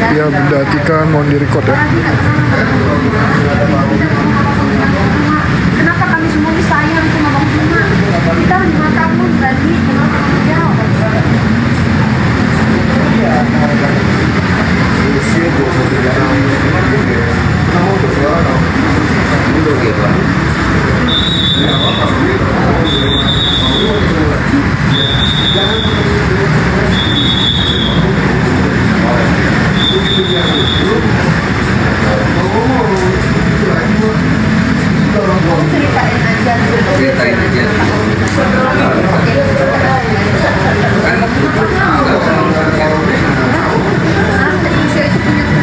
Ya Bunda Atika mau direcord ya. Kenapa kami semua ini sayang sama Bang Juma? Kita 5 tahun berarti kenapa beliau? Usia 23 tahun. Kamu untuk suara untuk gitu. Ceritain aja.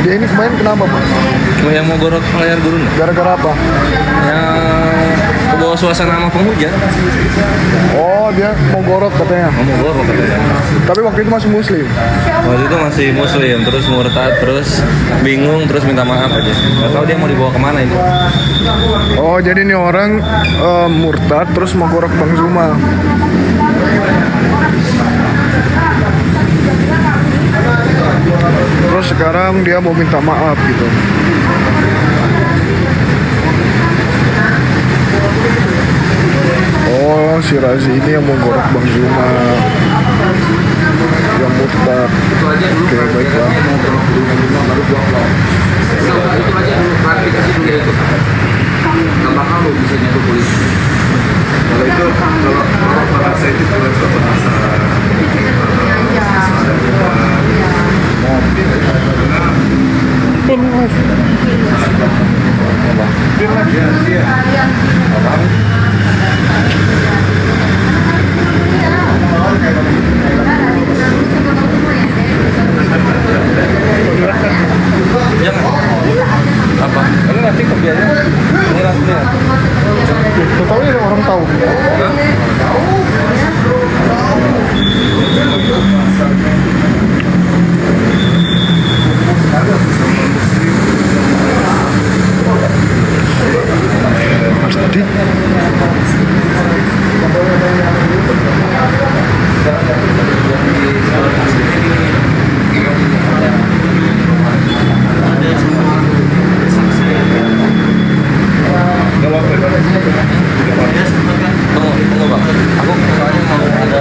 Dia ini kemarin kenapa Pak? Yang mau gorok layar gurun ya? Gara-gara apa? Yang kebawa suasana sama penghujan. Oh dia mau gorok katanya. Mau gorok katanya. Tapi waktu itu masih muslim. Waktu itu masih muslim, terus murtad, terus bingung, terus minta maaf aja. Gak tahu dia mau dibawa kemana ini. Oh jadi ini orang murtad terus mau gorok Bang Zuma. Terus sekarang dia mau minta maaf gitu. Oh si Razi ini yang mau gorok Bang Zuma, yang murtad. Oke baiklah. Itu aja dulu klarifikasi dulu ya itu. Gak bakal lo bisa nyentuh polisi. Kalau itu kalau bahasa itu kalau bahasa Jangan. Apa? Ini nanti kebiasaan. Ini langsung lihat. Tahu ya orang tahu. Pasti. Tunggu bang. Aku soalnya mau ada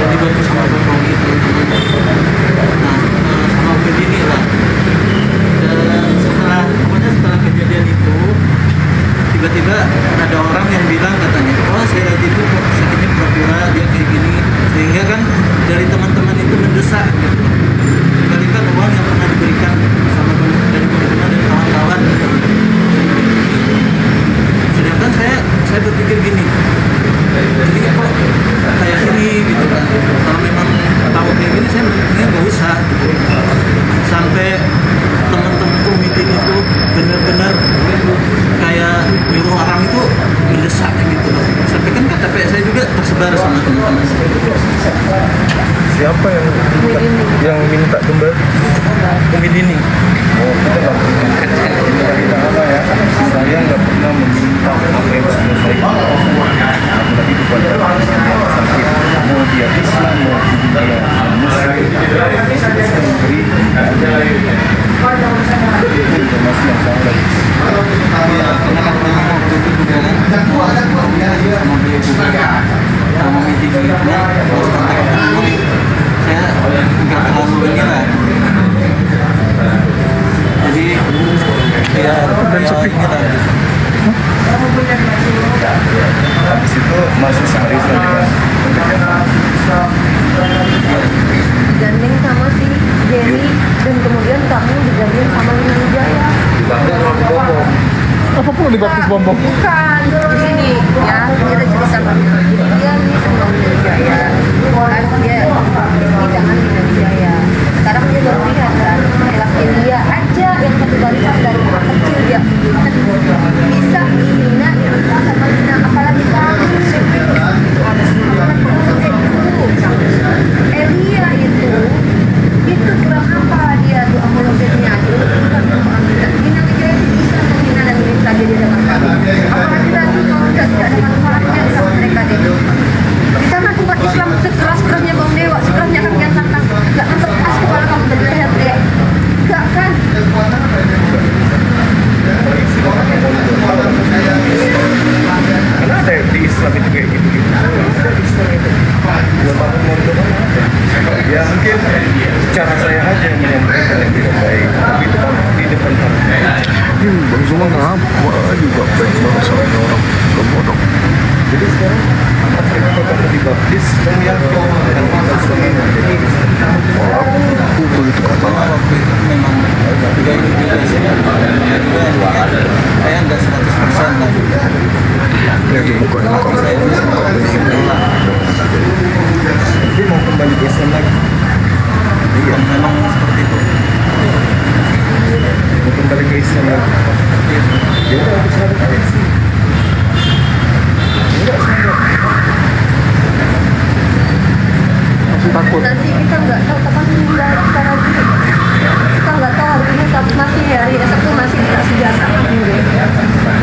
dibantu sama Bang gitu. Sama begini lah. Dan setelah kejadian itu tiba-tiba ada orang yang bilang katanya, oh saya itu kok sakitnya pura-pura dia kayak gini, sehingga kan dari teman-teman itu mendesak gitu. Dibalikan uang yang pernah diberikan sama dari teman-teman dan kawan-kawan gitu. Sedangkan saya berpikir gini, ini kok kayak gini gitu kan, kalau memang tahu kayak gini saya mendingnya nggak usah gitu. Sampai teman-teman komite itu benar-benar kayak nyuruh orang itu mendesak gitu loh. Sampai kan KTP saya juga tersebar sama teman-teman. siapa yang minta kembali? Komite ini. Oh, kita nggak pernah apa ya? Saya nggak pernah meminta apa yang sudah saya apalagi kepada orang yang sakit, mau dia Islam mau dia Muslim, saya memberi informasi yang sangat Ya, karena kan memang waktu itu juga kan sama beliau juga sama meeting itu terus kontak teman saya nggak terlalu ini lah. Jadi ya dan sepi kita. habis itu masuk Sarisa dengan Digandeng sama si Jerry dan kemudian kamu digandeng sama Lina Wijaya. Apa perlu dibaptis bom? Bukan, di sini ya kita cerita sama dia nih sama Lina Wijaya. Kan dia jangan Lina Wijaya. Sekarang dia baru lihat kan, elaknya dia aja yang satu barisan dari kecil dia bisa hina sama Lina, apalagi kamu Elia itu kurang apa dia tuh apologetnya itu bukan Lina Wijaya bisa menghina dan minta jadi dengan kamu apalagi mengapa juga baik banget sama ini orang kebodoh. Jadi sekarang apa kalau dibaptis dan yang dan kita semua jadi Aku begitu kata waktu itu memang juga ini juga sih saya nggak 100% lah ya bukan kamu saya bisa menolak dia mau kembali ke Islam lagi. iya memang seperti itu Mau kembali ke Islam lagi. Dia udah habis ada sih. takut. Nanti kita nggak tahu kapan meninggal kita lagi. Kita nggak tahu hari ini masih hari esok tuh masih dikasih jatah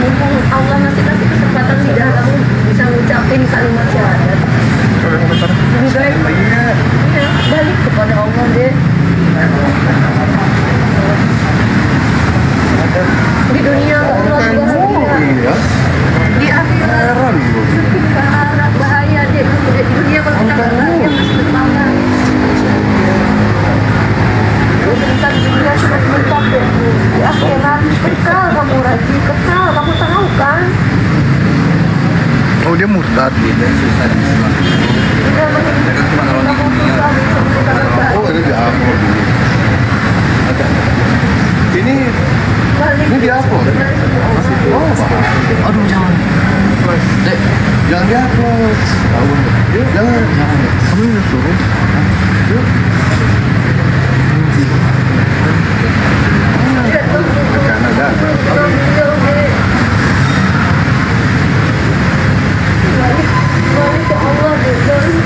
mumpung Allah masih kasih kesempatan di dalam bisa ngucapin kalimat syahadat. Lebih baik iya, balik kepada Allah deh. Di dunia nggak Iya. di akhirat bahaya deh. Di dunia kalau kita nggak bahagia masih bertambah. Sebentar di dunia cuma sebentar deh. Di akhirat kekal kamu Raji, kekal kamu tahu kan? Oh dia murtad. susah di Islam Udah jadi cuma kalau di dunia Oh itu di upload. Ada. Ini di upload. Oh Aduh jangan. jangan di upload. Jangan. Kamu ini suruh. Kanada. Balik ke Allah deh, balik.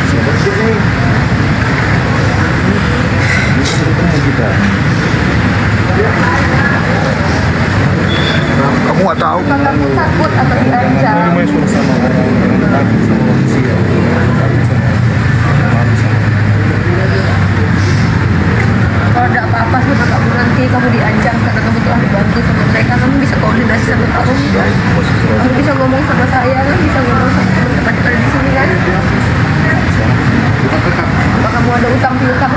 Siapa sih ini? Ini kita. Kamu nggak tahu. Kamu takut atau diancam? Namanya suruh sama orang takut sama manusia. Kalau ada apa-apa sama kamu nanti kamu diancam karena kamu telah dibantu sama mereka, kamu bisa koordinasi sama kamu. Kamu bisa ngomong sama saya kan, bisa ngomong sama teman-teman di sini kan. Apa kamu ada utang piutang